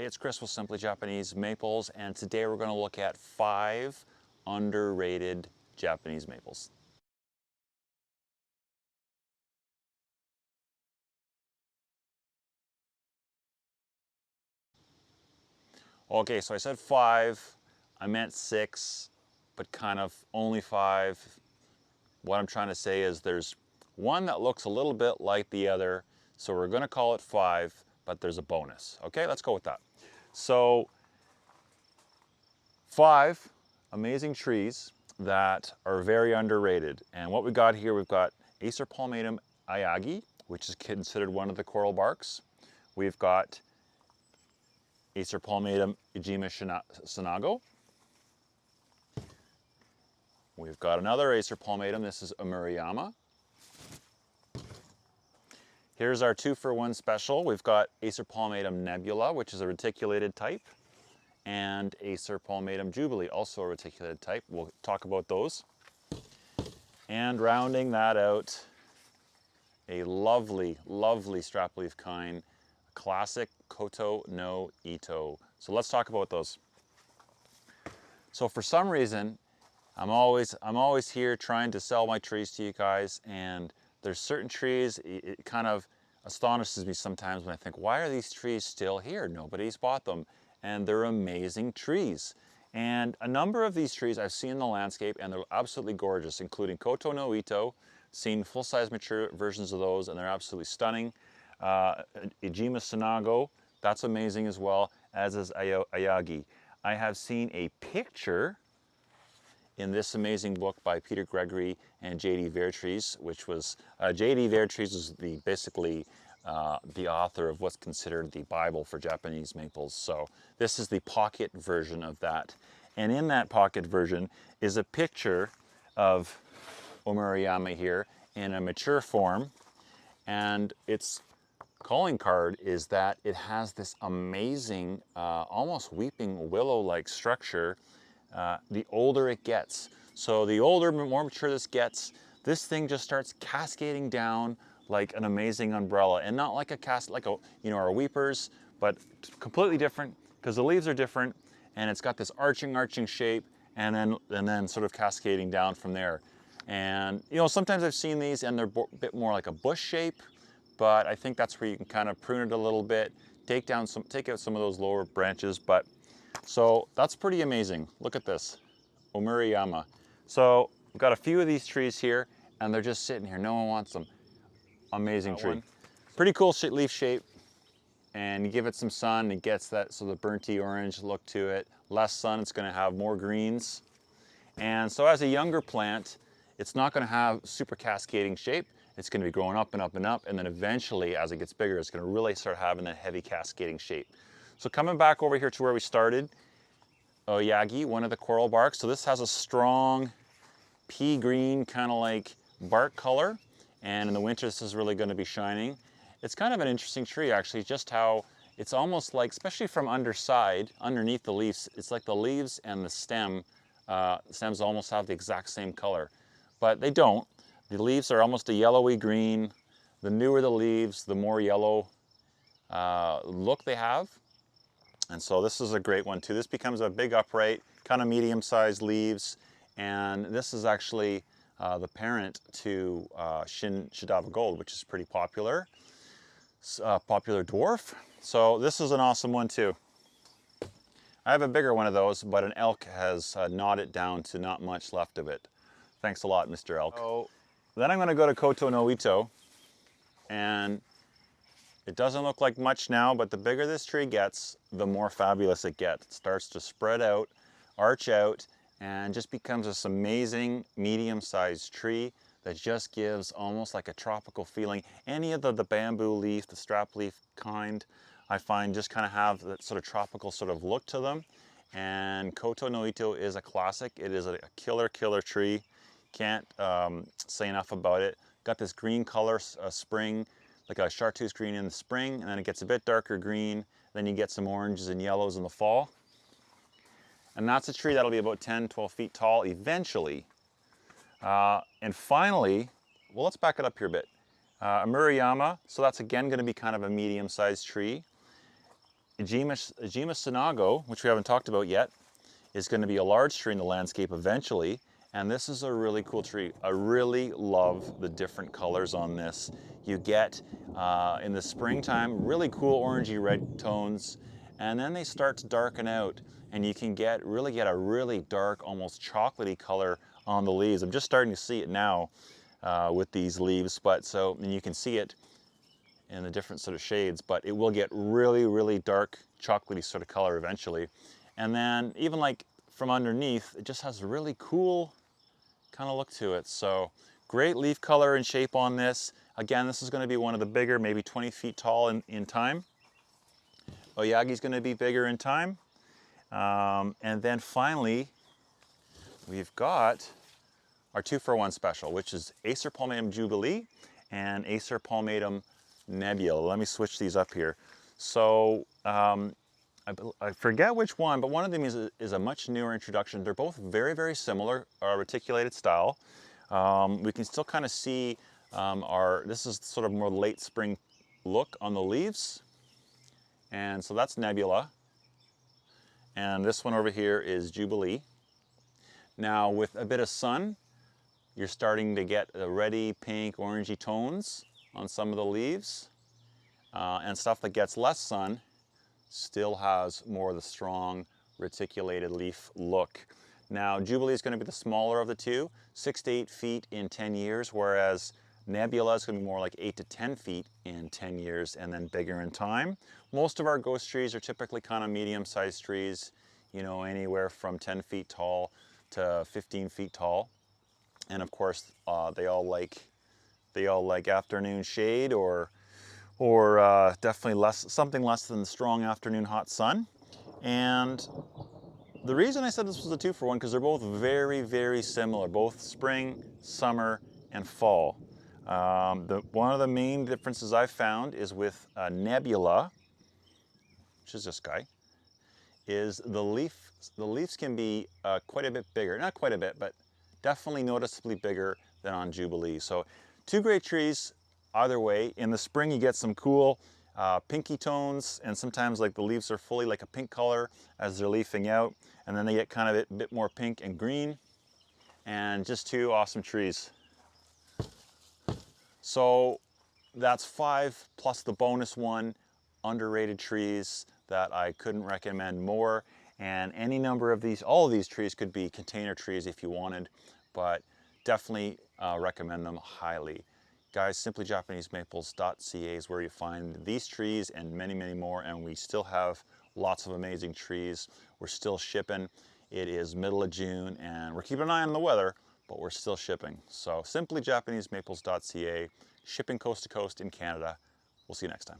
Hey, it's Chris with Simply Japanese Maples, and today we're going to look at 5 underrated Japanese maples. Okay, so I said 5, I meant 6, but kind of only 5. What I'm trying to say is there's one that looks a little bit like the other, so we're going to call it 5, but there's a bonus. Okay, let's go with that. So 5 amazing trees that are very underrated. And what we got here, we've got Acer palmatum ayagi, which is considered one of the coral barks. We've got Acer palmatum sinago. We've got another Acer palmatum. This is Omurayama. Here's our 2-for-1 special. We've got Acer palmatum nebula, which is a reticulated type, and Acer palmatum jubilee, also a reticulated type. We'll talk about those. And rounding that out, a lovely, lovely strap leaf kind, classic Koto no Ito. So let's talk about those. So for some reason, I'm always here trying to sell my trees to you guys, and there's certain trees, it kind of astonishes me sometimes when I think, why are these trees still here? Nobody's bought them. And they're amazing trees. And a number of these trees I've seen in the landscape, and they're absolutely gorgeous, including Koto no Ito, seen full-size mature versions of those, and they're absolutely stunning. Ijima Sinago, that's amazing as well, as is Ayagi. I have seen a picture in this amazing book by Peter Gregory and J.D. Vertrees, which was, J.D. Vertrees was basically the author of what's considered the Bible for Japanese maples. So this is the pocket version of that. And in that pocket version is a picture of Omurayama here in a mature form. And its calling card is that it has this amazing, almost weeping willow-like structure the older it gets. So the older, more mature this gets, this thing just starts cascading down like an amazing umbrella, and not like our weepers, but completely different because the leaves are different, and it's got this arching shape, and then sort of cascading down from there. And sometimes I've seen these and they're a bit more like a bush shape, but I think that's where you can kind of prune it a little bit, take out some of those lower branches. But so that's pretty amazing. Look at this, Omurayama. So we've got a few of these trees here, and they're just sitting here. No one wants them. Amazing tree. Pretty cool leaf shape, and you give it some sun, it gets that sort of burnty orange look to it. Less sun, it's going to have more greens. And so as a younger plant, it's not going to have super cascading shape. It's going to be growing up and up and up, and then eventually, as it gets bigger, it's going to really start having that heavy cascading shape. So coming back over here to where we started, Oyagi, one of the coral barks. So this has a strong pea green kind of like bark color, and in the winter this is really going to be shining. It's kind of an interesting tree actually, just how it's almost like, especially from underneath the leaves, it's like the leaves and the stems almost have the exact same color, but they don't. The leaves are almost a yellowy green. The newer the leaves, the more yellow look they have. And so this is a great one too. This becomes a big upright, kind of medium-sized leaves, and this is actually the parent to Shin Shidava Gold, which is pretty popular, popular dwarf. So this is an awesome one too. I have a bigger one of those, but an elk has gnawed it down to not much left of it. Thanks a lot, Mr. Elk. So then I'm going to go to Koto no Ito, and it doesn't look like much now, but the bigger this tree gets, the more fabulous it gets. It starts to spread out, arch out, and just becomes this amazing medium-sized tree that just gives almost like a tropical feeling. Any of the bamboo leaf, the strap leaf kind, I find just kind of have that sort of tropical sort of look to them. And Koto no Ito is a classic. It is a killer tree. Can't say enough about it. Got this green color spring, like a chartreuse green in the spring, and then it gets a bit darker green. Then you get some oranges and yellows in the fall. And that's a tree that'll be about 10, 12 feet tall eventually. And finally, well, let's back it up here a bit. Omurayama, so that's again going to be kind of a medium-sized tree. Ijima Sinago, which we haven't talked about yet, is going to be a large tree in the landscape eventually. And this is a really cool tree. I really love the different colors on this. You get, in the springtime, really cool orangey red tones, and then they start to darken out, and you can really get a really dark, almost chocolatey color on the leaves. I'm just starting to see it now with these leaves, and you can see it in the different sort of shades, but it will get really, really dark, chocolatey sort of color eventually. And then even like from underneath, it just has a really cool kind of look to it. So great leaf color and shape on this. Again, this is going to be one of the bigger, maybe 20 feet tall in time. Oyagi's going to be bigger in time. And then finally, we've got our 2-for-1 special, which is Acer palmatum jubilee and Acer palmatum nebula. Let me switch these up here. So I forget which one, but one of them is a much newer introduction. They're both very, very similar, reticulated style. We can still kind of see this is sort of more late spring look on the leaves. And so that's Nebula. And this one over here is Jubilee. Now with a bit of sun, you're starting to get the reddy, pink, orangey tones on some of the leaves. And stuff that gets less sun still has more of the strong reticulated leaf look. Now Jubilee is going to be the smaller of the two, 6 to 8 feet in 10 years, whereas Nebula is going to be more like 8 to 10 feet in 10 years and then bigger in time. Most of our ghost trees are typically kind of medium-sized trees, you know, anywhere from 10 feet tall to 15 feet tall. And of course, they all like afternoon shade or definitely something less than the strong afternoon hot sun. And the reason I said this was a 2-for-1 because they're both very, very similar, both spring, summer, and fall. One of the main differences I've found is with Nebula, which is this guy, is the leaves can be quite a bit bigger. Not quite a bit, but definitely noticeably bigger than on Jubilee. So 2 great trees either way. In the spring you get some cool pinky tones, and sometimes like the leaves are fully like a pink color as they're leafing out, and then they get kind of a bit more pink and green, and just 2 awesome trees. So that's 5 plus the bonus one, underrated trees that I couldn't recommend more. And any number of these, all of these trees could be container trees if you wanted, but definitely recommend them highly. Guys, simplyjapanesemaples.ca is where you find these trees and many, many more, and we still have lots of amazing trees. We're still shipping. It is middle of June, and we're keeping an eye on the weather, but we're still shipping. So simplyjapanesemaples.ca, shipping coast to coast in Canada. We'll see you next time.